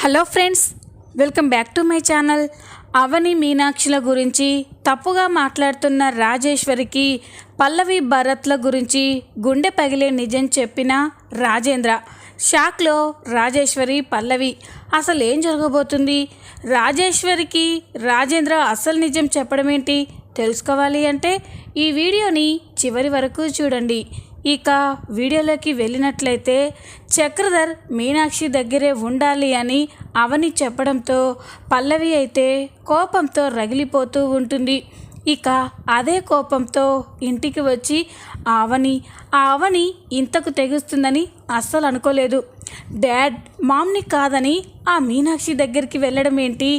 Hello friends, welcome back to my channel. Avani మీనాక్షిల గురించి తప్పుగా మాట్లాడుతున్న రాజేశ్వరికి పల్లవి భరత్ల గురించి గుండె పగిలే నిజం చెప్పిన రాజేంద్ర. షాక్లో రాజేశ్వరి పల్లవి. అసలు ఏం జరగబోతుంది? రాజేశ్వరికి రాజేంద్ర అసలు నిజం చెప్పడం ఏంటి తెలుసుకోవాలి అంటే ఈ వీడియోని చివరి వరకు చూడండి. ఇక వీడియోలోకి వెళ్ళినట్లయితే చక్రధర్ మీనాక్షి దగ్గరే ఉండాలి అని అవని చెప్పడంతో పల్లవి అయితే కోపంతో రగిలిపోతూ ఉంటుంది. ఇక అదే కోపంతో ఇంటికి వచ్చి ఆ అవని ఇంతకు తెగుస్తుందని అస్సలు అనుకోలేదు. డాడ్ మామ్ని కాదని ఆ మీనాక్షి దగ్గరికి వెళ్ళడం ఏంటి?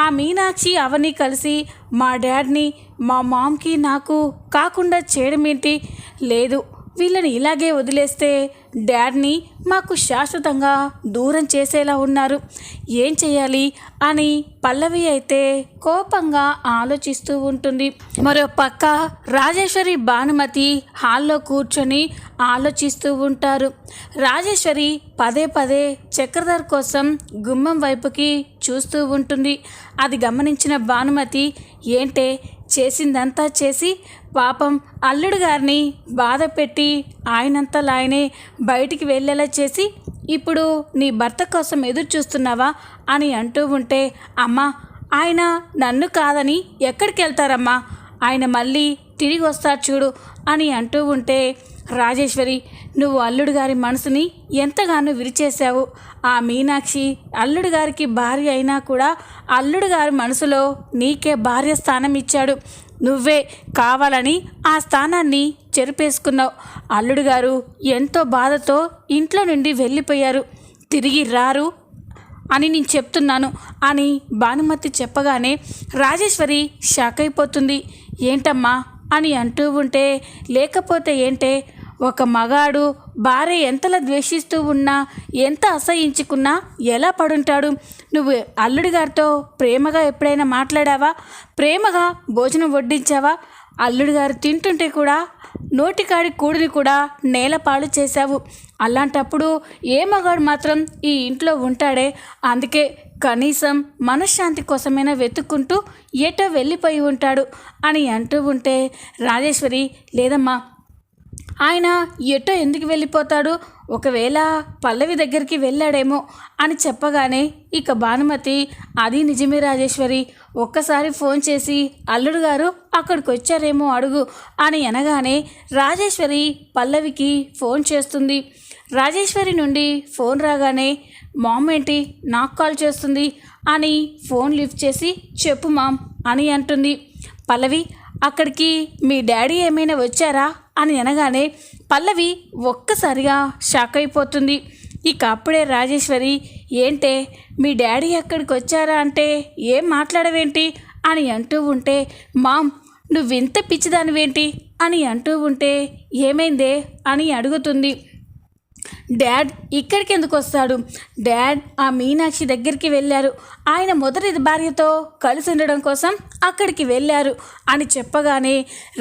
ఆ మీనాక్షి అవని కలిసి మా డాడ్ని మా మామ్కి నాకు కాకుండా చేయడం ఏంటి? లేదు, వీళ్ళని ఇలాగే వదిలేస్తే డాడ్ని మాకు శాశ్వతంగా దూరం చేసేలా ఉన్నారు. ఏం చేయాలి అని పల్లవి అయితే కోపంగా ఆలోచిస్తూ ఉంటుంది. మరో పక్క రాజేశ్వరి భానుమతి హాల్లో కూర్చొని ఆలోచిస్తూ ఉంటారు. రాజేశ్వరి పదే పదే చక్రధర్ కోసం గుమ్మం వైపుకి చూస్తూ ఉంటుంది. అది గమనించిన భానుమతి, ఏంటే చేసిందంతా చేసి పాపం అల్లుడు గారిని బాధ పెట్టి ఆయనంతలా ఆయనే బయటికి వెళ్ళేలా చేసి ఇప్పుడు నీ భర్త కోసం ఎదురు చూస్తున్నావా అని అంటూ ఉంటే, అమ్మా ఆయన నన్ను కాదని ఎక్కడికి వెళ్తారమ్మా, ఆయన మళ్ళీ తిరిగి వస్తారు చూడు అని అంటూ ఉంటే, రాజేశ్వరి నువ్వు అల్లుడు గారి మనసుని ఎంతగానో విరిచేశావు. ఆ మీనాక్షి అల్లుడు గారికి భార్య అయినా కూడా అల్లుడు గారి మనసులో నీకే భార్య స్థానం ఇచ్చాడు. నువ్వే కావాలని ఆ స్థానాన్ని చెరిపేసుకున్నావు. అల్లుడు గారు ఎంతో బాధతో ఇంట్లో నుండి వెళ్ళిపోయారు, తిరిగి రారు అని నేను చెప్తున్నాను అని భానుమతి చెప్పగానే రాజేశ్వరి షాక్ అయిపోతుంది. ఏంటమ్మా అని అంటూ ఉంటే, లేకపోతే ఏంటే, ఒక మగాడు భార్య ఎంతలా ద్వేషిస్తూ ఉన్నా ఎంత అసహించుకున్నా ఎలా పడుంటాడు? నువ్వు అల్లుడి గారితో ప్రేమగా ఎప్పుడైనా మాట్లాడావా? ప్రేమగా భోజనం వడ్డించావా? అల్లుడి గారు తింటుంటే కూడా నోటికాడి కూడిని కూడా నేలపాలు చేశావు. అలాంటప్పుడు ఏ మగాడు మాత్రం ఈ ఇంట్లో ఉంటాడే? అందుకే కనీసం మనశ్శాంతి కోసమైనా వెతుక్కుంటూ ఎటో వెళ్ళిపోయి ఉంటాడు అని అంటూ ఉంటే, రాజేశ్వరి లేదమ్మా, ఆయన ఎటో ఎందుకు వెళ్ళిపోతాడు, ఒకవేళ పల్లవి దగ్గరికి వెళ్ళాడేమో అని చెప్పగానే ఇక భానుమతి, అది నిజమే రాజేశ్వరి, ఒక్కసారి ఫోన్ చేసి అల్లుడు గారు అక్కడికి వచ్చారేమో అడుగు అని అనగానే రాజేశ్వరి పల్లవికి ఫోన్ చేస్తుంది. రాజేశ్వరి నుండి ఫోన్ రాగానే, మామ్ ఏంటి నాకు కాల్ చేస్తుంది అని ఫోన్ లిఫ్ట్ చేసి, చెప్పు మామ్ అని అంటుంది. పల్లవి అక్కడికి మీ డాడీ ఏమైనా వచ్చారా అని అనగానే పల్లవి ఒక్కసారిగా షాక్ అయిపోతుంది. ఇక అప్పుడే రాజేశ్వరి, ఏంటే మీ డాడీ అక్కడికి వచ్చారా అంటే ఏం మాట్లాడవేంటి అని అంటూ ఉంటే, మామ్ నువ్వింత పిచ్చిదానివేంటి అని అంటూ ఉంటే, ఏమైందే అని అడుగుతుంది. డాడ్ ఇక్కడికి ఎందుకు వస్తాడు? డాడ్ ఆ మీనాక్షి దగ్గరికి వెళ్ళారు, ఆయన మొదటి భార్యతో కలిసి ఉండడం కోసం అక్కడికి వెళ్ళారు అని చెప్పగానే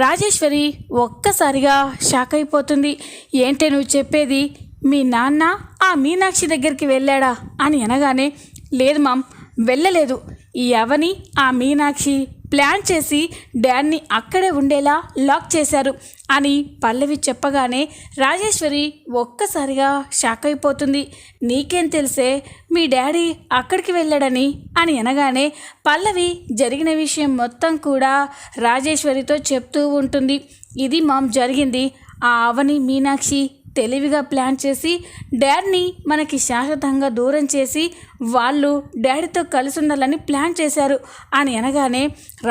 రాజేశ్వరి ఒక్కసారిగా షాక్ అయిపోతుంది. ఏంటే నువ్వు చెప్పేది? మీ నాన్న ఆ మీనాక్షి దగ్గరికి వెళ్ళాడా అని అనగానే, లేదు మామ్, వెళ్ళలేదు. ఈ అవని ఆ మీనాక్షి ప్లాన్ చేసి డాడ్ని అక్కడే ఉండేలా లాక్ చేశారు అని పల్లవి చెప్పగానే రాజేశ్వరి ఒక్కసారిగా షాక్ అయిపోతుంది. నీకేం తెలిసే మీ డాడీ అక్కడికి వెళ్ళాడని అని అనగానే పల్లవి జరిగిన విషయం మొత్తం కూడా రాజేశ్వరితో చెప్తూ ఉంటుంది. ఇది మామ్ జరిగింది. ఆ అవని మీనాక్షి తెలివిగా ప్లాన్ చేసి డాడ్ని మనకి శాశ్వతంగా దూరం చేసి వాళ్ళు డాడీతో కలిసి ఉండాలని ప్లాన్ చేశారు అని అనగానే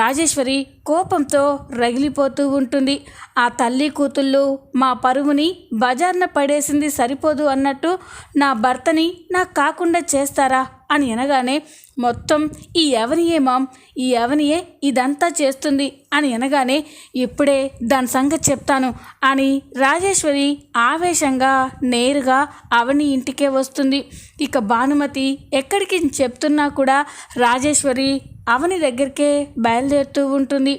రాజేశ్వరి కోపంతో రగిలిపోతూ ఉంటుంది. ఆ తల్లి కూతుళ్ళు మా పరువుని బజార్న పడేసింది సరిపోదు అన్నట్టు నా భర్తని నాకు కాకుండా చేస్తారా అని అనగానే, మొత్తం ఈ అవనియే మామ్, ఈ అవనియే ఇదంతా చేస్తుంది అని అనగానే, ఇప్పుడే దాని సంగతి చెప్తాను అని రాజేశ్వరి ఆవేశంగా నేరుగా అవని ఇంటికే వస్తుంది. ఇక భానుమతి ఎక్కడికి చెప్తున్నా కూడా రాజేశ్వరి అవని దగ్గరికే బయలుదేరుతూ ఉంటుంది.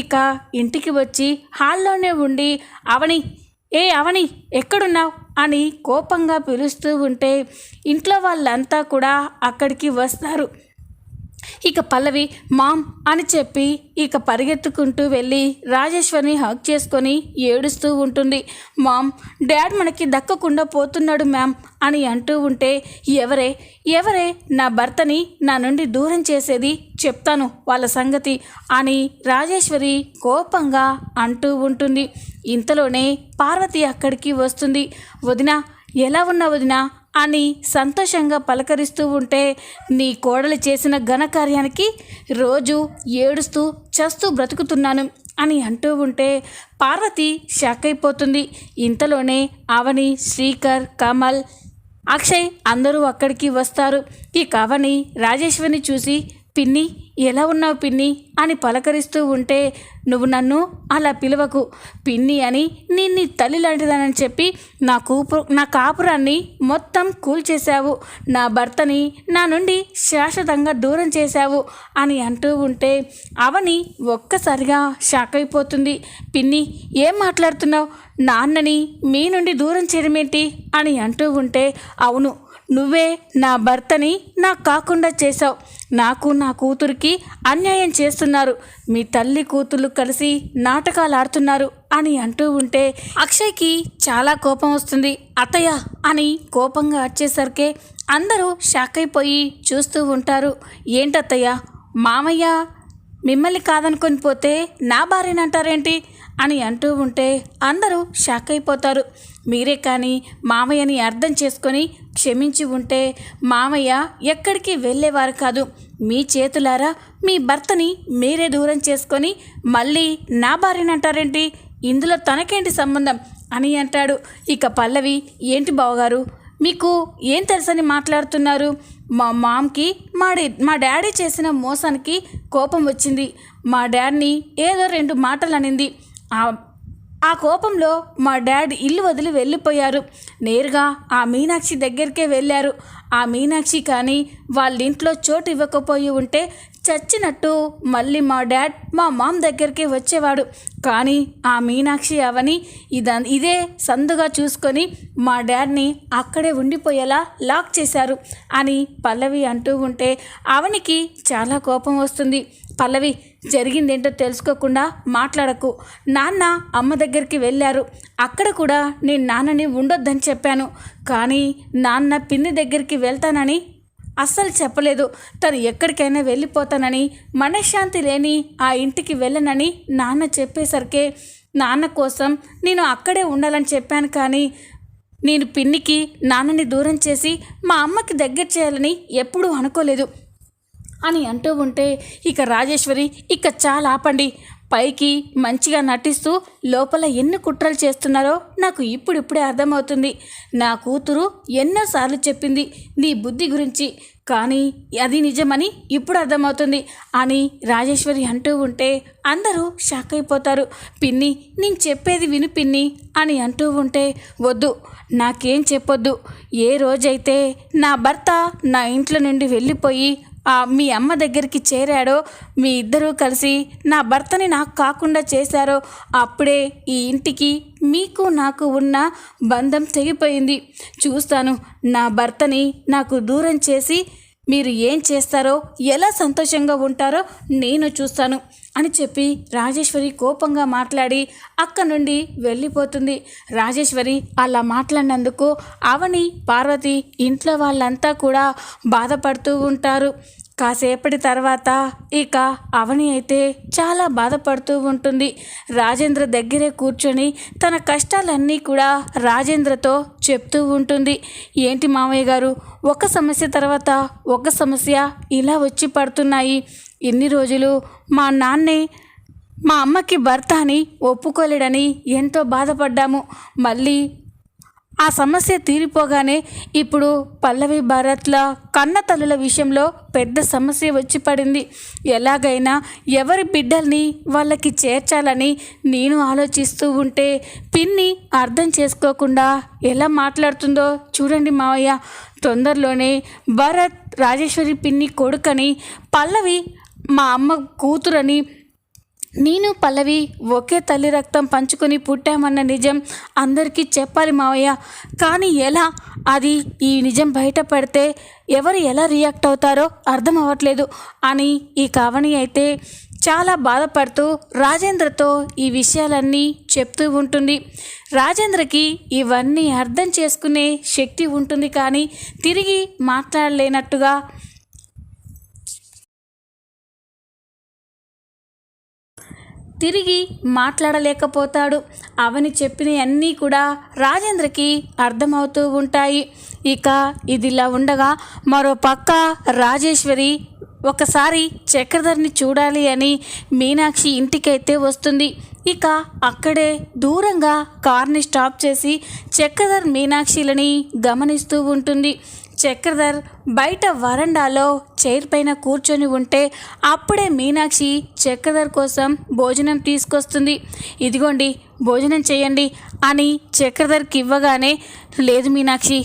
ఇక ఇంటికి వచ్చి హాల్లోనే ఉండి, అవని ఎక్కడున్నావు అని కోపంగా పిలుస్తూ ఉంటే ఇంట్లో వాళ్ళంతా కూడా అక్కడికి వస్తారు. ఇక పల్లవి మామ్ అని చెప్పి ఇక పరిగెత్తుకుంటూ వెళ్ళి రాజేశ్వరిని హగ్ చేసుకొని ఏడుస్తూ ఉంటుంది. మామ్, డాడ్ మనకి దక్కకుండా పోతున్నాడు మ్యామ్ అని అంటూ ఉంటే ఎవరే నా భర్తని నా నుండి దూరం చేసేది, చెప్తాను వాళ్ళ సంగతి అని రాజేశ్వరి కోపంగా అంటూ ఉంటుంది. ఇంతలోనే పార్వతి అక్కడికి వస్తుంది. వదినా, ఎలా ఉన్నా వదినా అని సంతోషంగా పలకరిస్తూ ఉంటే, నీ కోడలు చేసిన ఘనకార్యానికి రోజు ఏడుస్తూ చస్తూ బ్రతుకుతున్నాను అని అంటూ ఉంటే పార్వతి షాక్ అయిపోతుంది. ఇంతలోనే అవని, శ్రీకర్, కమల్, అక్షయ్ అందరూ అక్కడికి వస్తారు. ఈ అవని రాజేశ్వరిని చూసి పిన్ని ఎలా ఉన్నావు పిన్ని అని పలకరిస్తూ ఉంటే, నువ్వు నన్ను అలా పిలవకు పిన్ని అని, నేను నీ తల్లి లాంటిదానని చెప్పి నా కాపురాన్ని మొత్తం కూల్చేశావు, నా భర్తని నా నుండి శాశ్వతంగా దూరం చేశావు అని అంటూ ఉంటే అవని ఒక్కసారిగా షాక్ అయిపోతుంది. పిన్ని, ఏం మాట్లాడుతున్నావు, నాన్నని మీ నుండి దూరం చేయడమేంటి అని అంటూ ఉంటే, అవును, నువ్వే నా భర్తని నాకు కాకుండా చేశావు, నాకు నా కూతురికి అన్యాయం చేస్తున్నారు, మీ తల్లి కూతురు కలిసి నాటకాలు ఆడుతున్నారు అని అంటూ ఉంటే అక్షయ్కి చాలా కోపం వస్తుంది. అత్తయ్య అని కోపంగా వచ్చేసరికి అందరూ షాక్ అయిపోయి చూస్తూ ఉంటారు. ఏంటత్తయ్య, మామయ్య మిమ్మల్ని కాదనుకొని పోతే నా భార్యనంటారేంటి అని అంటూ ఉంటే అందరూ షాక్ అయిపోతారు. మీరే కానీ మామయ్యని అర్థం చేసుకొని క్షమించి ఉంటే మామయ్య ఎక్కడికి వెళ్ళేవారు కాదు. మీ చేతులారా మీ భర్తని మీరే దూరం చేసుకొని మళ్ళీ నా భార్యనంటారేంటి, ఇందులో తనకేంటి సంబంధం అని అంటాడు. ఇక పల్లవి, ఏంటి బావగారు మీకు ఏం తెలుసని మాట్లాడుతున్నారు, మా మామ్కి మా డాడీ చేసిన మోసానికి కోపం వచ్చింది, మా డాడీని ఏదో 2 మాటలు అనింది, ఆ కోపంలో మా డాడ్ ఇల్లు వదిలి వెళ్ళిపోయారు, నేరుగా ఆ మీనాక్షి దగ్గరికే వెళ్ళారు. ఆ మీనాక్షి కానీ వాళ్ళ ఇంట్లో చోటు ఇవ్వకపోయి ఉంటే చచ్చినట్టు మళ్ళీ మా డాడ్ మా మామ్ దగ్గరికి వచ్చేవాడు, కానీ ఆ మీనాక్షి అవని ఇదే సందుగా చూసుకొని మా డాడ్ని అక్కడే ఉండిపోయేలా లాక్ చేశారు అని పల్లవి అంటూ ఉంటే అవనికి చాలా కోపం వస్తుంది. పల్లవి, జరిగిందేంటో తెలుసుకోకుండా మాట్లాడకు, నాన్న అమ్మ దగ్గరికి వెళ్ళారు, అక్కడ కూడా నేను నాన్నని ఉండొద్దని చెప్పాను, కానీ నాన్న పిన్ని దగ్గరికి వెళ్తానని అస్సలు చెప్పలేదు, తను ఎక్కడికైనా వెళ్ళిపోతానని, మనశ్శాంతి లేని ఆ ఇంటికి వెళ్ళనని నాన్న చెప్పేసరికి నాన్న కోసం నేను అక్కడే ఉండాలని చెప్పాను, కానీ నేను పిన్నికి నాన్నని దూరం చేసి మా అమ్మకి దగ్గర చేయాలని ఎప్పుడూ అనుకోలేదు అని అంటూ ఉంటే ఇక రాజేశ్వరి, ఇక చాలా ఆపండి, పైకి మంచిగా నటిస్తూ లోపల ఎన్ని కుట్రలు చేస్తున్నారో నాకు ఇప్పుడిప్పుడే అర్థమవుతుంది. నా కూతురు ఎన్నోసార్లు చెప్పింది నీ బుద్ధి గురించి, కానీ అది నిజమని ఇప్పుడు అర్థమవుతుంది అని రాజేశ్వరి అంటూ ఉంటే అందరూ షాక్ అయిపోతారు. పిన్ని, నేను చెప్పేది విను పిన్ని అని అంటూ ఉంటే, వద్దు, నాకేం చెప్పొద్దు, ఏ రోజైతే నా భర్త నా ఇంట్లో నుండి వెళ్ళిపోయి మీ అమ్మ దగ్గరికి చేరాడో, మీ ఇద్దరూ కలిసి నా భర్తని నాకు కాకుండా చేశారో, అప్పుడే ఈ ఇంటికి మీకు నాకు ఉన్న బంధం తెగిపోయింది. చూస్తాను, నా భర్తని నాకు దూరం చేసి మీరు ఏం చేస్తారో, ఎలా సంతోషంగా ఉంటారో నేను చూస్తాను అని చెప్పి రాజేశ్వరి కోపంగా మాట్లాడి అక్క నుండి వెళ్ళిపోతుంది. రాజేశ్వరి అలా మాట్లాడినందుకు అవని, పార్వతి, ఇంట్లో వాళ్ళంతా కూడా బాధపడుతూ ఉంటారు. కాసేపటి తర్వాత ఇక అవని అయితే చాలా బాధపడుతూ ఉంటుంది. రాజేంద్ర దగ్గరే కూర్చొని తన కష్టాలన్నీ కూడా రాజేంద్రతో చెప్తూ ఉంటుంది. ఏంటి మామయ్య గారు, ఒక సమస్య తర్వాత ఒక సమస్య ఇలా వచ్చి పడుతున్నాయి. ఎన్ని రోజులు మా నాన్నే మా అమ్మకి భర్త అని ఒప్పుకోలేడని ఎంతో బాధపడ్డాము. మళ్ళీ ఆ సమస్య తీరిపోగానే ఇప్పుడు పల్లవి భరత్ల కన్న తల్లుల విషయంలో పెద్ద సమస్య వచ్చి పడింది. ఎలాగైనా ఎవరి బిడ్డల్ని వాళ్ళకి చేర్చాలని నేను ఆలోచిస్తూ ఉంటే పిన్ని అర్థం చేసుకోకుండా ఎలా మాట్లాడుతుందో చూడండి మావయ్య. తొందరలోనే భరత్ రాజేశ్వరి పిన్ని కొడుకని, పల్లవి మా అమ్మ కూతురని నేను పల్లవి ఒకే తల్లి రక్తం పంచుకొని పుట్టామన్న నిజం అందరికీ చెప్పాలి మావయ్య. కానీ ఎలా? అది ఈ నిజం బయటపడితే ఎవరు ఎలా రియాక్ట్ అవుతారో అర్థం అవ్వట్లేదు అని ఈ కావని అయితే చాలా బాధపడుతూ రాజేంద్రతో ఈ విషయాలన్నీ చెప్తూ ఉంటుంది. రాజేంద్రకి ఇవన్నీ అర్థం చేసుకునే శక్తి ఉంటుంది, కానీ తిరిగి మాట్లాడలేనట్టుగా తిరిగి మాట్లాడలేకపోతాడు. అవని చెప్పినవన్నీ కూడా రాజేంద్రకి అర్థమవుతూ ఉంటాయి. ఇక ఇదిలా ఉండగా మరో పక్క రాజేశ్వరి ఒకసారి చక్రధర్ని చూడాలి అని మీనాక్షి ఇంటికైతే వస్తుంది. ఇక అక్కడే దూరంగా కార్ని స్టాప్ చేసి చక్రధర్ మీనాక్షిలని గమనిస్తూ ఉంటుంది. చక్రధర్ బయట వరండాలో చైర్ పైన కూర్చొని ఉంటే అప్పుడే మీనాక్షి చక్రధర్ కోసం భోజనం తీసుకొస్తుంది. ఇదిగోండి భోజనం చేయండి అని చక్రధర్కి ఇవ్వగానే, లేదు మీనాక్షి,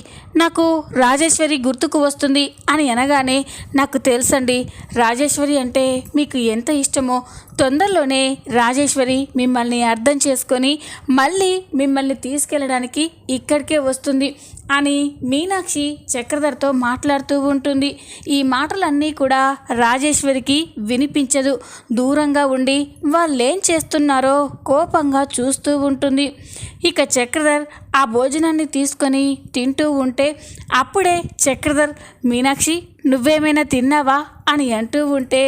నాకు రాజేశ్వరి గుర్తుకు వస్తుంది అని అనగానే, నాకు తెలుసండి రాజేశ్వరి అంటే మీకు ఎంత ఇష్టమో. తొందరలోనే రాజేశ్వరి మిమ్మల్ని అర్థం చేసుకొని మళ్ళీ మిమ్మల్ని తీసుకెళ్ళడానికి ఇక్కడికే వస్తుంది అని మీనాక్షి చక్రధర్తో మాట్లాడుతూ ఉంటుంది. ఈ మాటలన్నీ కూడా రాజేశ్వరికి వినిపించదు. దూరంగా ఉండి వాళ్ళేం చేస్తున్నారో కోపంగా చూస్తూ ఉంటుంది. ఇక చక్రధర్ ఆ భోజనాన్ని తీసుకొని తింటూ ఉంటే అప్పుడే చక్రధర్, మీనాక్షి నువ్వేమైనా తిన్నావా అని అంటూ ఉంటే,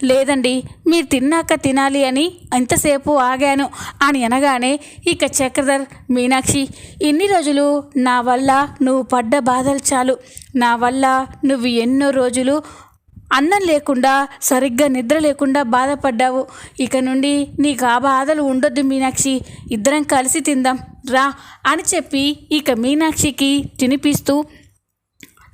లేదండి మీరు తిన్నాక తినాలి అని ఎంతసేపు ఆగాను అని అనగానే, ఇక చక్రధర్, మీనాక్షి ఇన్ని రోజులు నా వల్ల నువ్వు పడ్డ బాధలు చాలు. నా వల్ల నువ్వు ఎన్నో రోజులు అన్నం లేకుండా సరిగ్గా నిద్ర లేకుండా బాధపడ్డావు. ఇక నుండి నీకు ఆ బాధలు ఉండొద్దు మీనాక్షి, ఇద్దరం కలిసి తిందాం రా అని చెప్పి ఇక మీనాక్షికి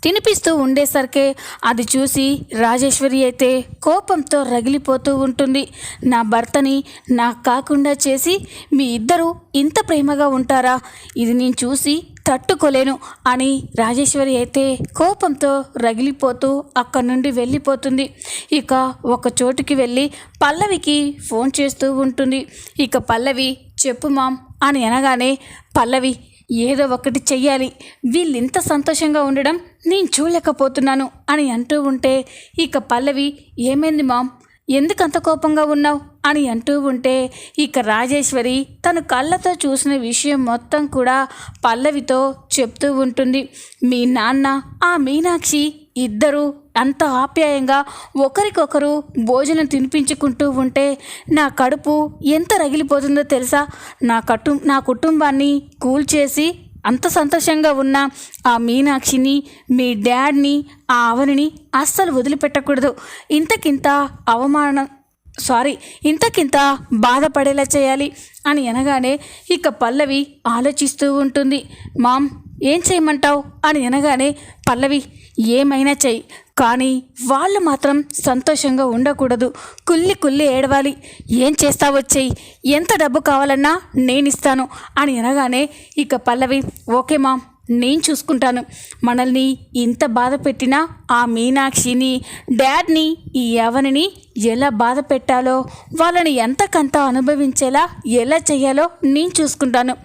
తినిపిస్తూ ఉండేసరికే అది చూసి రాజేశ్వరి అయితే కోపంతో రగిలిపోతూ ఉంటుంది. నా భర్తని నాకు కాకుండా చేసి మీ ఇద్దరు ఇంత ప్రేమగా ఉంటారా? ఇది నేను చూసి తట్టుకోలేను అని రాజేశ్వరి అయితే కోపంతో రగిలిపోతూ అక్కడి నుండి వెళ్ళిపోతుంది. ఇక ఒక చోటుకి వెళ్ళి పల్లవికి ఫోన్ చేస్తూ ఉంటుంది. ఇక పల్లవి, చెప్పు మామ్ అని అనగానే, పల్లవి ఏదో ఒకటి చెయ్యాలి, వీళ్ళింత సంతోషంగా ఉండడం నేను చూడలేకపోతున్నాను అని అంటూ ఉంటే, ఇక పల్లవి, ఏమైంది మామ్, ఎందుకంత కోపంగా ఉన్నావు అని అంటూ ఉంటే, ఇక రాజేశ్వరి తన కళ్ళతో చూసిన విషయం మొత్తం కూడా పల్లవితో చెప్తూ ఉంటుంది. మీ నాన్న ఆ మీనాక్షి ఇద్దరు అంత ఆప్యాయంగా ఒకరికొకరు భోజనం తినిపించుకుంటూ ఉంటే నా కడుపు ఎంత రగిలిపోతుందో తెలుసా? నా కుటుంబాన్ని కూల్చేసి అంత సంతోషంగా ఉన్న ఆ మీనాక్షిని, మీ డాడ్ని, ఆ అవనిని అస్సలు వదిలిపెట్టకూడదు. ఇంతకింత బాధపడేలా చేయాలి అని అనగానే, ఇక పల్లవి ఆలోచిస్తూ ఉంటుంది. మామ్ ఏం చేయమంటావు అని అనగానే, పల్లవి ఏమైనా చెయ్యి, కానీ వాళ్ళు మాత్రం సంతోషంగా ఉండకూడదు, కుళ్ళి ఏడవాలి. ఏం చేస్తావో చెయ్యి, ఎంత డబ్బు కావాలన్నా నేను ఇస్తాను అని అనగానే, ఇక పల్లవి, ఓకే మామ్ నేను చూసుకుంటాను. మనల్ని ఇంత బాధ పెట్టినా ఆ మీనాక్షిని, డాడ్ని, ఈ అవనిని ఎలా బాధ పెట్టాలో, వాళ్ళని ఎంతకంత అనుభవించేలా ఎలా చేయాలో నేను చూసుకుంటాను,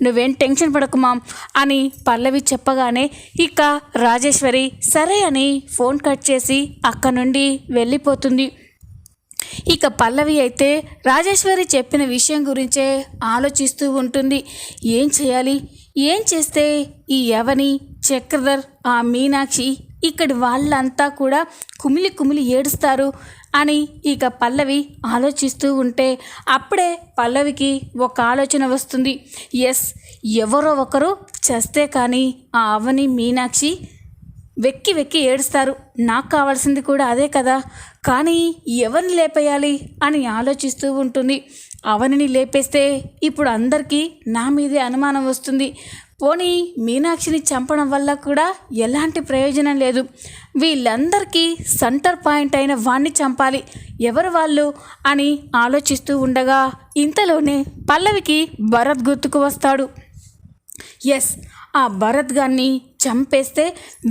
నువ్వేం టెన్షన్ పడకు మామ్ అని పల్లవి చెప్పగానే, ఇక రాజేశ్వరి సరే అని ఫోన్ కట్ చేసి అక్కడి నుండి వెళ్ళిపోతుంది. ఇక పల్లవి అయితే రాజేశ్వరి చెప్పిన విషయం గురించే ఆలోచిస్తూ ఉంటుంది. ఏం చేయాలి, ఏం చేస్తే ఈ అవని, చక్రధర్, ఆ మీనాక్షి ఇక్కడి వాళ్ళంతా కూడా కుమిలి ఏడుస్తారు అని ఇక పల్లవి ఆలోచిస్తూ ఉంటే అప్పుడే పల్లవికి ఒక ఆలోచన వస్తుంది. ఎస్, ఎవరో ఒకరు చేస్తే కానీ ఆ అవని, మీనాక్షి వెక్కి ఏడుస్తారు. నాకు కావాల్సింది కూడా అదే కదా, కానీ ఎవరిని లేపేయాలి అని ఆలోచిస్తూ ఉంటుంది. అవనిని లేపేస్తే ఇప్పుడు అందరికీ నా మీదే అనుమానం వస్తుంది. పోనీ మీనాక్షిని చంపడం వల్ల కూడా ఎలాంటి ప్రయోజనం లేదు. వీళ్ళందరికీ సెంటర్ పాయింట్ అయిన వాణ్ణి చంపాలి, ఎవరు వాళ్ళు అని ఆలోచిస్తూ ఉండగా ఇంతలోనే పల్లవికి భరత్ గుర్తుకు వస్తాడు. ఎస్, ఆ భరత్ గారిని చంపేస్తే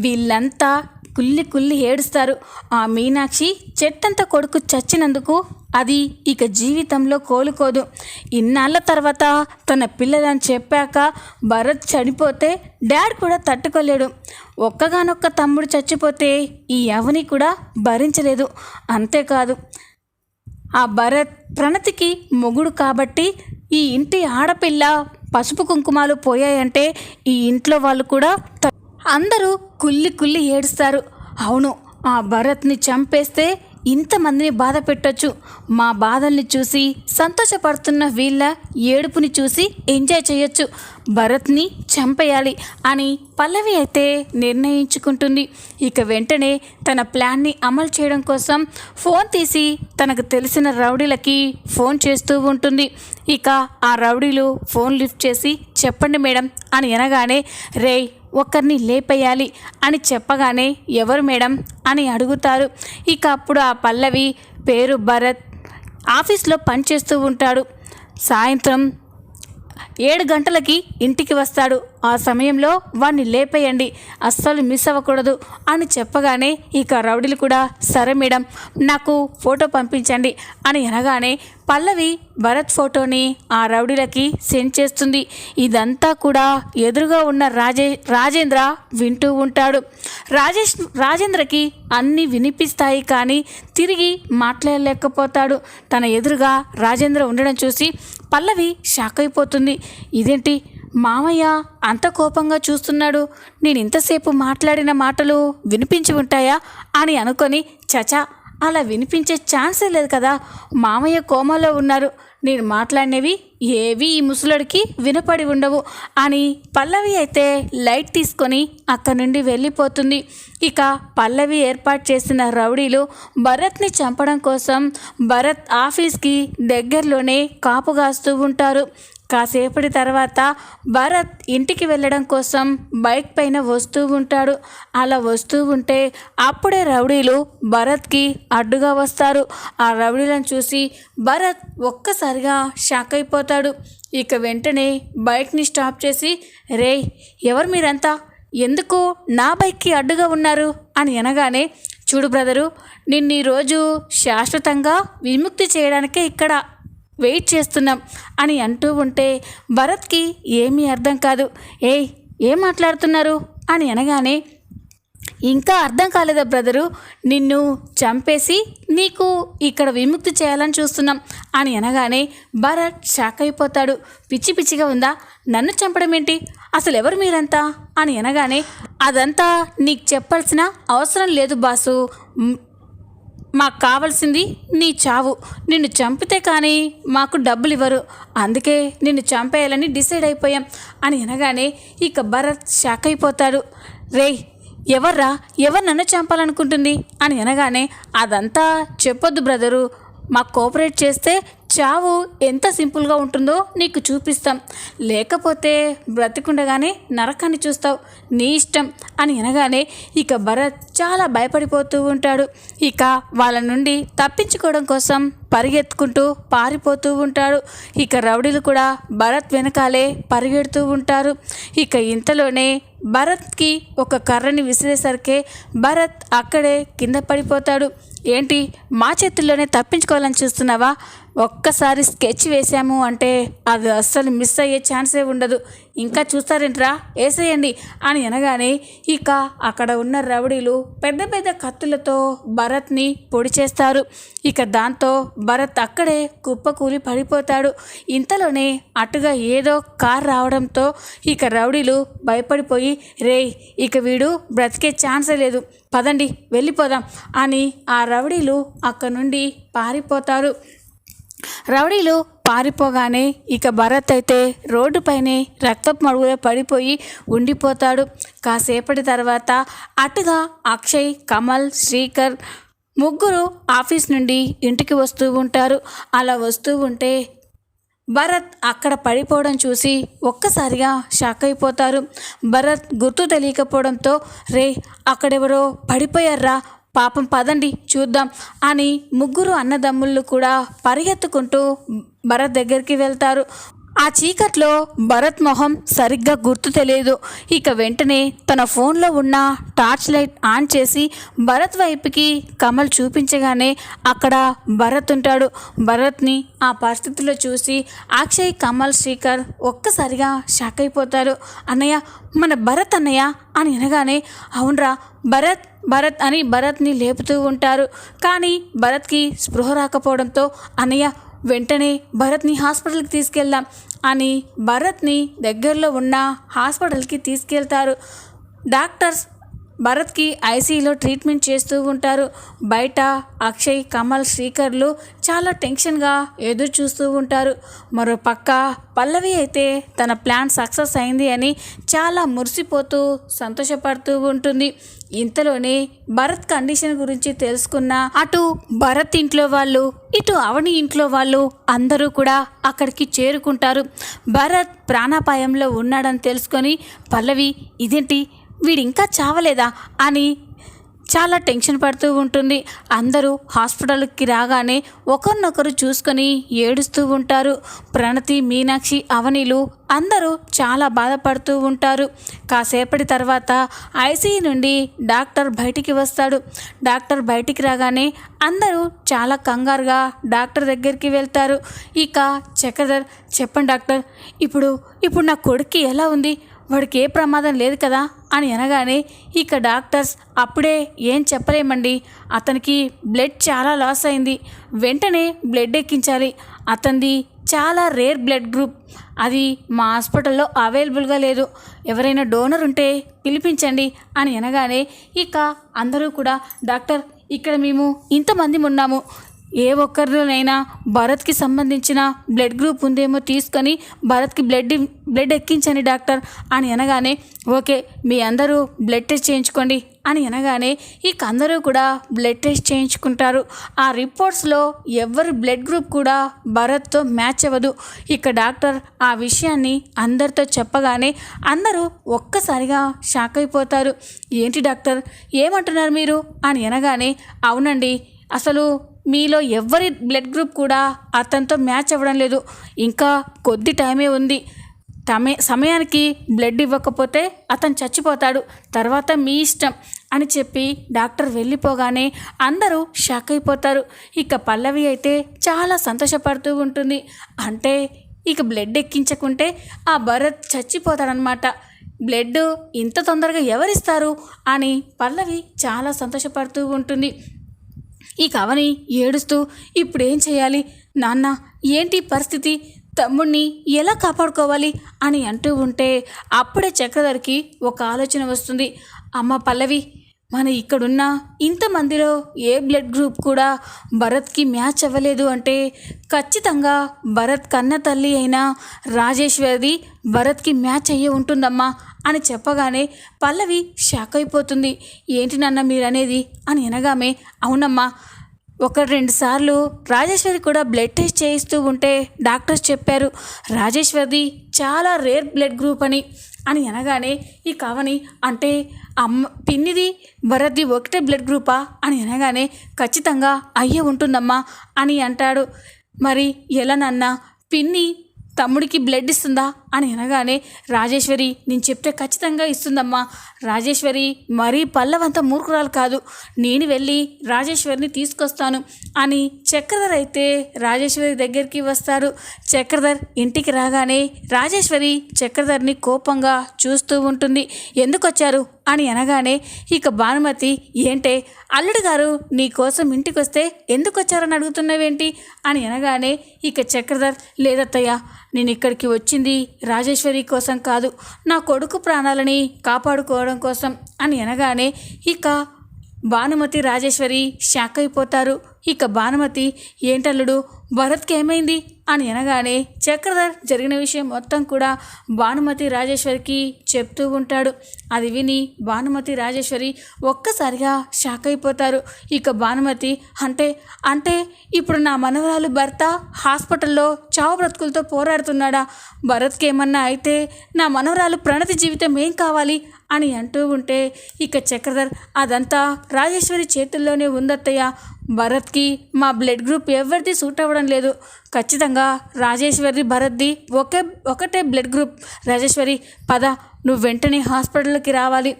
వీళ్ళంతా కుల్లి కుల్లి ఏడుస్తారు. ఆ మీనాక్షి చెట్టంత కొడుకు చచ్చినందుకు అది ఇక జీవితంలో కోలుకోదు. ఇన్నాళ్ళ తర్వాత తన పిల్లలని చెప్పాక భరత్ చనిపోతే డాడ్ కూడా తట్టుకోలేడు. ఒక్కగానొక్క తమ్ముడు చచ్చిపోతే ఈ అవని కూడా భరించలేదు. అంతేకాదు, ఆ భరత్ ప్రణతికి మొగుడు కాబట్టి ఈ ఇంటి ఆడపిల్ల పసుపు కుంకుమాలు పోయాయంటే ఈ ఇంట్లో వాళ్ళు కూడా అందరూ కుల్లి కుల్లి ఏడుస్తారు. అవును, ఆ భరత్ని చంపేస్తే ఇంతమందిని బాధ పెట్టొచ్చు. మా బాధల్ని చూసి సంతోషపడుతున్న వీళ్ళ ఏడుపుని చూసి ఎంజాయ్ చేయొచ్చు. భరత్ని చంపేయాలి అని పల్లవి అయితే నిర్ణయించుకుంటుంది. ఇక వెంటనే తన ప్లాన్ని అమలు చేయడం కోసం ఫోన్ తీసి తనకు తెలిసిన రౌడీలకి ఫోన్ చేస్తూ ఉంటుంది. ఇక ఆ రౌడీలు ఫోన్ లిఫ్ట్ చేసి చెప్పండి మేడం అని అనగానే, రే ఒక్కరిని లేపేయాలి అని చెప్పగానే ఎవరు మేడం అని అడుగుతారు. ఇక అప్పుడు ఆ పల్లవి పేరు భరత్, ఆఫీస్లో పనిచేస్తూ ఉంటాడు. సాయంత్రం 7 గంటలకి ఇంటికి వస్తాడు. ఆ సమయంలో వాడిని లేపేయండి, అస్సలు మిస్ అవ్వకూడదు అని చెప్పగానే ఇక రౌడీలు కూడా సరే మేడం నాకు ఫోటో పంపించండి అని అనగానే పల్లవి భరత్ ఫోటోని ఆ రౌడీలకి సెండ్ చేస్తుంది. ఇదంతా కూడా ఎదురుగా ఉన్న రాజేంద్ర వింటూ ఉంటాడు. రాజేంద్రకి అన్నీ వినిపిస్తాయి కానీ తిరిగి మాట్లాడలేకపోతాడు. తన ఎదురుగా రాజేంద్ర ఉండడం చూసి పల్లవి షాక్ అయిపోతుంది. ఇదేంటి మామయ్య అంత కోపంగా చూస్తున్నాడు, నేను ఇంతసేపు మాట్లాడిన మాటలు వినిపించి ఉంటాయా అని అనుకొని, చచా అలా వినిపించే ఛాన్సే లేదు కదా, మామయ్య కోమాలో ఉన్నారు, నేను మాట్లాడినవి ఏవి ఈ ముసలుడికి వినపడి ఉండవు అని పల్లవి అయితే లైట్ తీసుకొని అక్కడి నుండి వెళ్ళిపోతుంది. ఇక పల్లవి ఏర్పాటు చేసిన రౌడీలు భరత్ని చంపడం కోసం భరత్ ఆఫీస్కి దగ్గరలోనే కాపుగాస్తూ ఉంటారు. కాసేపటి తర్వాత భరత్ ఇంటికి వెళ్ళడం కోసం బైక్ పైన వస్తూ ఉంటాడు. అలా వస్తూ ఉంటే అప్పుడే రౌడీలు భరత్కి అడ్డుగా వస్తారు. ఆ రౌడీలను చూసి భరత్ ఒక్కసారిగా షాక్ అయిపోతాడు. ఇక వెంటనే బైక్ని స్టాప్ చేసి, రే ఎవరు మీరంతా, ఎందుకు నా బైక్కి అడ్డుగా ఉన్నారు అని అనగానే, చూడు బ్రదరు, నిన్ను ఈరోజు శాశ్వతంగా విముక్తి చేయడానికే ఇక్కడ వెయిట్ చేస్తున్నాం అని అంటూ ఉంటే భరత్కి ఏమీ అర్థం కాదు. ఏం మాట్లాడుతున్నారు అని అనగానే, ఇంకా అర్థం కాలేదా బ్రదరు, నిన్ను చంపేసి నీకు ఇక్కడ విముక్తి చేయాలని చూస్తున్నాం అని అనగానే భరత్ షాక్ అయిపోతాడు. పిచ్చి పిచ్చిగా ఉందా, నన్ను చంపడం ఏంటి, అసలు ఎవరు మీరంతా అని అనగానే, అదంతా నీకు చెప్పాల్సిన అవసరం లేదు బాసు, మాకు కావాల్సింది నీ చావు, నిన్ను చంపితే కానీ మాకు డబ్బులు ఇవ్వరు, అందుకే నిన్ను చంపేయాలని డిసైడ్ అయిపోయాం అని అనగానే ఇక భరత్ షాక్ అయిపోతాడు. రేయ్ ఎవరు నన్ను చంపాలనుకుంటుంది అని అనగానే, అదంతా చెప్పొద్దు బ్రదరు, మాకు కోఆపరేట్ చేస్తే చావు ఎంత సింపుల్గా ఉంటుందో నీకు చూపిస్తాం, లేకపోతే బ్రతికుండగానే నరకాన్ని చూస్తావు, నీ ఇష్టం అని అనగానే ఇక భరత్ చాలా భయపడిపోతూ ఉంటాడు. ఇక వాళ్ళ నుండి తప్పించుకోవడం కోసం పరిగెత్తుకుంటూ పారిపోతూ ఉంటాడు. ఇక రౌడీలు కూడా భరత్ వెనకాలే పరిగెడుతూ ఉంటారు. ఇక ఇంతలోనే భరత్కి ఒక కర్రని విసిరేసరికే భరత్ అక్కడే కింద పడిపోతాడు. ఏంటి మా చేతుల్లోనే తప్పించుకోవాలని చూస్తున్నావా, ఒక్కసారి స్కెచ్ వేసాము అంటే అది అస్సలు మిస్ అయ్యే ఛాన్సే ఉండదు, ఇంకా చూస్తారేంట్రా వేసేయండి అని అనగానే ఇక అక్కడ ఉన్న రౌడీలు పెద్ద పెద్ద కత్తులతో భరత్ని పొడి చేస్తారు. ఇక దాంతో భరత్ అక్కడే కుప్పకూలి పడిపోతాడు. ఇంతలోనే అటుగా ఏదో కార్ రావడంతో ఇక రౌడీలు భయపడిపోయి, రేయ్ ఇక వీడు బ్రతికే ఛాన్సే లేదు, పదండి వెళ్ళిపోదాం అని ఆ రౌడీలు అక్కడి నుండి పారిపోతారు. రౌడీలు పారిపోగానే ఇక భరత్ అయితే రోడ్డుపైనే రక్తపు మడుగులో పడిపోయి ఉండిపోతాడు. కాసేపటి తర్వాత అటుగా అక్షయ్, కమల్, శ్రీకర్ ముగ్గురు ఆఫీస్ నుండి ఇంటికి వస్తూ ఉంటారు. అలా వస్తూ ఉంటే భరత్ అక్కడ పడిపోవడం చూసి ఒక్కసారిగా షాక్ అయిపోతారు. భరత్ గుర్తు తెలియకపోవడంతో, రే అక్కడెవరో పడిపోయారా, పాపం పదండి చూద్దాం అని ముగ్గురు అన్నదమ్ముళ్ళు కూడా పరిగెత్తుకుంటూ భరత్ దగ్గరికి వెళ్తారు. ఆ చీకట్లో భరత్ మొహం సరిగ్గా గుర్తు తెలియదు. ఇక వెంటనే తన ఫోన్లో ఉన్న టార్చ్ లైట్ ఆన్ చేసి భరత్ వైపుకి కమల్ చూపించగానే అక్కడ భరత్ ఉంటాడు. భరత్ని ఆ పరిస్థితిలో చూసి అక్షయ్, కమల్, శ్రీకర్ ఒక్కసారిగా షాక్ అయిపోతారు. అన్నయ్య, మన భరత్ అన్నయ్య అని అనగానే అవునరా భరత్ భరత్ అని భరత్ని లేపుతూ ఉంటారు. కానీ భరత్కి స్పృహ రాకపోవడంతో అన్నయ్య వెంటనే భరత్ని హాస్పిటల్కి తీసుకెళ్దాం అని భరత్ని దగ్గరలో ఉన్న హాస్పిటల్కి తీసుకెళ్తారు. డాక్టర్స్ భరత్కి ఐసీయూలో ట్రీట్మెంట్ చేస్తూ ఉంటారు. బయట అక్షయ్, కమల్, శ్రీకర్లు చాలా టెన్షన్గా ఎదురు చూస్తూ ఉంటారు. మరో పక్క పల్లవి అయితే తన ప్లాన్ సక్సెస్ అయింది అని చాలా మురిసిపోతూ సంతోషపడుతూ ఉంటుంది. ఇంతలోనే భరత్ కండిషన్ గురించి తెలుసుకున్న అటు భరత్ ఇంట్లో వాళ్ళు, ఇటు అవని ఇంట్లో వాళ్ళు అందరూ కూడా అక్కడికి చేరుకుంటారు. భరత్ ప్రాణాపాయంలో ఉన్నాడని తెలుసుకొని పల్లవి ఇదేంటి వీడు ఇంకా చావలేదా అని చాలా టెన్షన్ పడుతూ ఉంటుంది. అందరూ హాస్పిటల్కి రాగానే ఒకరినొకరు చూసుకొని ఏడుస్తూ ఉంటారు. ప్రణతి, మీనాక్షి, అవనిలు అందరూ చాలా బాధపడుతూ ఉంటారు. కాసేపటి తర్వాత ఐసీయూ నుండి డాక్టర్ బయటికి వస్తాడు. డాక్టర్ బయటికి రాగానే అందరూ చాలా కంగారుగా డాక్టర్ దగ్గరికి వెళ్తారు. ఇక చక్రధర్, చెప్పండి డాక్టర్, ఇప్పుడు నా కొడుక్కి ఎలా ఉంది? వాడికి ఏ ప్రమాదం లేదు కదా అని అనగానే ఇక డాక్టర్స్ అప్పుడే ఏం చెప్పలేమండి, అతనికి బ్లడ్ చాలా లాస్ అయింది, వెంటనే బ్లడ్ ఎక్కించాలి, అతనిది చాలా రేర్ బ్లడ్ గ్రూప్, అది మా హాస్పిటల్లో అవైలబుల్గా లేదు, ఎవరైనా డోనర్ ఉంటే పిలిపించండి అని అనగానే ఇక అందరూ కూడా డాక్టర్ ఇక్కడ మేము ఇంతమంది ఉన్నాము, ఏ ఒక్కరిలోనైనా భరత్కి సంబంధించిన బ్లడ్ గ్రూప్ ఉందేమో తీసుకొని భరత్కి బ్లడ్ ఎక్కించండి డాక్టర్ అని అనగానే ఓకే మీ అందరూ బ్లడ్ టెస్ట్ చేయించుకోండి అని అనగానే ఇక అందరూ కూడా బ్లడ్ టెస్ట్ చేయించుకుంటారు. ఆ రిపోర్ట్స్లో ఎవరి బ్లడ్ గ్రూప్ కూడా భరత్తో మ్యాచ్ అవ్వదు. ఇక డాక్టర్ ఆ విషయాన్ని అందరితో చెప్పగానే అందరూ ఒక్కసారిగా షాక్ అయిపోతారు. ఏంటి డాక్టర్ ఏమంటున్నారు మీరు అని అనగానే అవునండి, అసలు మీలో ఎవరి బ్లడ్ గ్రూప్ కూడా అతనితో మ్యాచ్ అవ్వడం లేదు, ఇంకా కొద్ది టైమే ఉంది, సమయానికి బ్లడ్ ఇవ్వకపోతే అతను చచ్చిపోతాడు, తర్వాత మీ ఇష్టం అని చెప్పి డాక్టర్ వెళ్ళిపోగానే అందరూ షాక్ అయిపోతారు. ఇక పల్లవి అయితే చాలా సంతోషపడుతూ ఉంటుంది. అంటే ఇక బ్లడ్ ఎక్కించకుంటే ఆ భరత్ చచ్చిపోతాడనమాట, బ్లడ్ ఇంత తొందరగా ఎవరిస్తారు అని పల్లవి చాలా సంతోషపడుతూ ఉంటుంది. ఇక అవని ఏడుస్తూ ఇప్పుడేం చేయాలి నాన్న, ఏంటి పరిస్థితి, తమ్ముడిని ఎలా కాపాడుకోవాలి అని అంటూ ఉంటే అప్పుడే చక్రధర్కి ఒక ఆలోచన వస్తుంది. అమ్మ పల్లవి, మన ఇక్కడున్న ఇంతమందిలో ఏ బ్లడ్ గ్రూప్ కూడా భరత్కి మ్యాచ్ అవ్వలేదు అంటే ఖచ్చితంగా భరత్ కన్న తల్లి అయిన రాజేశ్వరిది భరత్కి మ్యాచ్ అయ్యే ఉంటుందమ్మా అని చెప్పగానే పల్లవి షాక్ అయిపోతుంది. ఏంటి నాన్న మీరనేది అని అనగామే అవునమ్మా, 1-2 సార్లు రాజేశ్వరి కూడా బ్లడ్ టెస్ట్ చేయిస్తూ ఉంటే డాక్టర్స్ చెప్పారు రాజేశ్వరిది చాలా రేర్ బ్లడ్ గ్రూప్ అని అనగానే ఈ కావని అంటే పిన్నిది భరత్ది ఒకటే బ్లడ్ గ్రూపా అని అనగానే ఖచ్చితంగా అయ్యే ఉంటుందమ్మా అని అంటాడు. మరి ఎలా నాన్న, పిన్ని తమ్ముడికి బ్లడ్ ఇస్తుందా అని అనగానే రాజేశ్వరి నేను చెప్తే ఖచ్చితంగా ఇస్తుందమ్మా, రాజేశ్వరి మరీ పల్లవంత మూర్ఖురాలు కాదు, నేను వెళ్ళి రాజేశ్వరిని తీసుకొస్తాను అని చక్రధర్ అయితే రాజేశ్వరి దగ్గరికి వస్తారు. చక్రధర్ ఇంటికి రాగానే రాజేశ్వరి చక్రధర్ని కోపంగా చూస్తూ ఉంటుంది. ఎందుకు వచ్చారు అని అనగానే ఇక భానుమతి ఏంటే అల్లుడు గారు నీ కోసం ఇంటికి వస్తే ఎందుకు వచ్చారని అడుగుతున్నావేంటి అని అనగానే ఇక చక్రధర్ లేదత్తయ్య, నేను ఇక్కడికి వచ్చింది రాజేశ్వరి కోసం కాదు, నా కొడుకు ప్రాణాలని కాపాడుకోవడం కోసం అని అనగానే ఇక భానుమతి, రాజేశ్వరి షాక్ అయిపోతారు. ఇక భానుమతి ఏంటల్లుడు భరత్కి ఏమైంది అని అనగానే చక్రధర్ జరిగిన విషయం మొత్తం కూడా భానుమతి, రాజేశ్వరికి చెప్తూ ఉంటాడు. అది విని భానుమతి, రాజేశ్వరి ఒక్కసారిగా షాక్ అయిపోతారు. ఇక భానుమతి అంటే ఇప్పుడు నా మనవరాలు భర్త హాస్పిటల్లో చావు బ్రతుకులతో పోరాడుతున్నాడా, భరత్కి ఏమన్నా అయితే నా మనవరాలు ప్రణతి జీవితం ఏం కావాలి అని అంటూ ఉంటే ఇక చక్రధర్ అదంతా రాజేశ్వరి చేతుల్లోనే ఉందత్తయ్య. భరత్కి మా బ్లడ్ గ్రూప్ ఎవరిది సూట్ అవ్వడం లేదు. ఖచ్చితంగా రాజేశ్వరి భరత్ది ఒకటే బ్లడ్ గ్రూప్. రాజేశ్వరి పద, నువ్వు వెంటనే హాస్పిటల్కి రావాలి,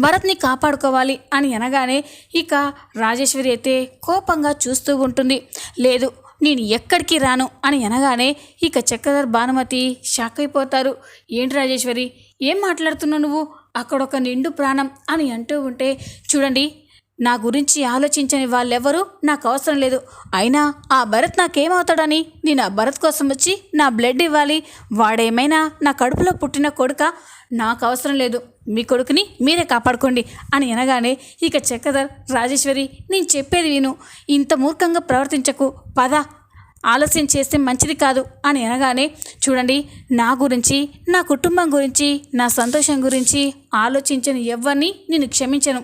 భరత్ని కాపాడుకోవాలి అని అనగానే ఇక రాజేశ్వరి అయితే కోపంగా చూస్తూ ఉంటుంది. లేదు, నేను ఎక్కడికి రాను అని అనగానే ఇక చక్రధర్ భానుమతి షాక్ అయిపోతారు. ఏంటి రాజేశ్వరి, ఏం మాట్లాడుతున్నావు నువ్వు? అక్కడొక నిండు ప్రాణం అని అంటూ ఉంటే, చూడండి, నా గురించి ఆలోచించని వాళ్ళెవరూ నాకు అవసరం లేదు. అయినా ఆ భరత్ నాకేమవుతాడని నేను ఆ భరత్ కోసం వచ్చి నా బ్లడ్ ఇవ్వాలి? వాడేమైనా నా కడుపులో పుట్టిన కొడుక? నాకు అవసరం లేదు. మీ కొడుకుని మీరే కాపాడుకోండి అని అనగానే ఇక చక్రధర్, రాజేశ్వరి నేను చెప్పేది విను, ఇంత మూర్ఖంగా ప్రవర్తించకు, పద, ఆలస్యం చేస్తే మంచిది కాదు అని అనగానే, చూడండి, నా గురించి, నా కుటుంబం గురించి, నా సంతోషం గురించి ఆలోచించని ఎవరిని నేను క్షమించను.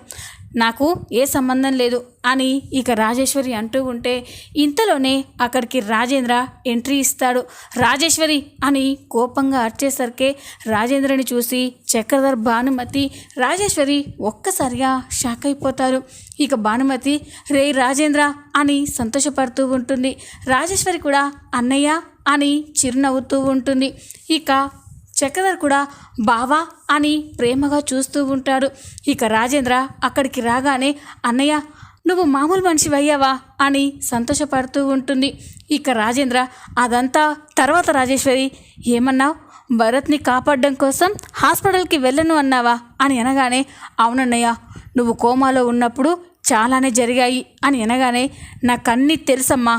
నాకు ఏ సంబంధం లేదు అని ఇక రాజేశ్వరి అంటూ ఉంటే ఇంతలోనే అక్కడికి రాజేంద్ర ఎంట్రీ ఇస్తాడు. రాజేశ్వరి అని కోపంగా అరిచేసరికి రాజేంద్రని చూసి చక్రధర్, భానుమతి, రాజేశ్వరి ఒక్కసారిగా షాక్ అయిపోతారు. ఇక భానుమతి రే రాజేంద్ర అని సంతోషపడుతూ ఉంటుంది. రాజేశ్వరి కూడా అన్నయ్య అని చిరునవ్వుతూ ఉంటుంది. ఇక చక్రధర్ కూడా బావా అని ప్రేమగా చూస్తూ ఉంటాడు. ఇక రాజేంద్ర అక్కడికి రాగానే అన్నయ్య నువ్వు మామూలు మనిషి అయ్యావా అని సంతోషపడుతూ ఉంటుంది. ఇక రాజేంద్ర అదంతా తర్వాత రాజేశ్వరి, ఏమన్నావు? భరత్ని కాపాడడం కోసం హాస్పిటల్కి వెళ్ళను అన్నావా అని అనగానే, అవునన్నయ్య, నువ్వు కోమాలో ఉన్నప్పుడు చాలానే జరిగాయి అని అనగానే, నాకన్నీ తెలుసమ్మా,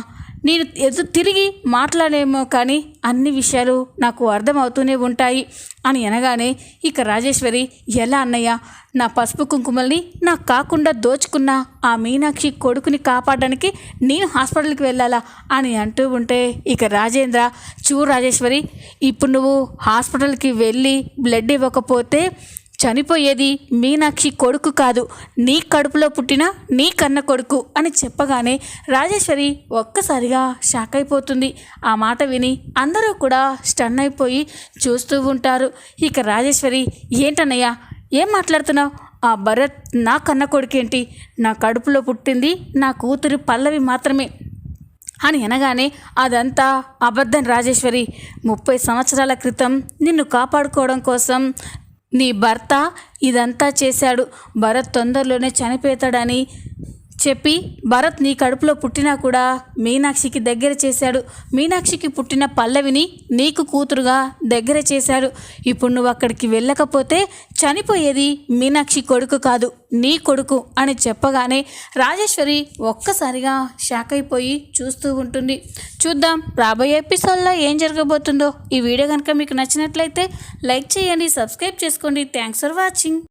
నేను తిరిగి మాట్లాడేమో కానీ అన్ని విషయాలు నాకు అర్థమవుతూనే ఉంటాయి అని అనగానే ఇక రాజేశ్వరి, ఎలా అన్నయ్య, నా పసుపు కుంకుమల్ని నాకు కాకుండా దోచుకున్న ఆ మీనాక్షి కొడుకుని కాపాడడానికి నేను హాస్పిటల్కి వెళ్ళాలా అని అంటూ ఉంటే ఇక రాజేంద్ర, రాజేశ్వరి, ఇప్పుడు నువ్వు హాస్పిటల్కి వెళ్ళి బ్లడ్ ఇవ్వకపోతే చనిపోయేది మీనాక్షి కొడుకు కాదు, నీ కడుపులో పుట్టిన నీ కన్న కొడుకు అని చెప్పగానే రాజేశ్వరి ఒక్కసారిగా షాక్ అయిపోతుంది. ఆ మాట విని అందరూ కూడా స్టన్ అయిపోయి చూస్తూ ఉంటారు. ఇక రాజేశ్వరి, ఏంటన్నయ్య, ఏం మాట్లాడుతున్నావు? ఆ భరత్ నా కన్న కొడుకేంటి? నా కడుపులో పుట్టింది నా కూతురు పల్లవి మాత్రమే అని అనగానే, అదంతా అబద్ధం రాజేశ్వరి. 30 సంవత్సరాల క్రితం నిన్ను కాపాడుకోవడం కోసం నీ భర్త ఇదంతా చేశాడు. భరత్ తొందరలోనే చనిపోతాడని చెప్పి భరత్ నీ కడుపులో పుట్టినా కూడా మీనాక్షికి దగ్గర చేశాడు. మీనాక్షికి పుట్టిన పల్లవిని నీకు కూతురుగా దగ్గర చేశాడు. ఇప్పుడు నువ్వు అక్కడికి వెళ్ళకపోతే చనిపోయేది మీనాక్షి కొడుకు కాదు, నీ కొడుకు అని చెప్పగానే రాజేశ్వరి ఒక్కసారిగా షాక్ అయిపోయి చూస్తూ ఉంటుంది. చూద్దాం రాబోయే ఎపిసోడ్లో ఏం జరగబోతుందో. ఈ వీడియో కనుక మీకు నచ్చినట్లయితే లైక్ చేయండి, సబ్స్క్రైబ్ చేసుకోండి. Thanks for watching.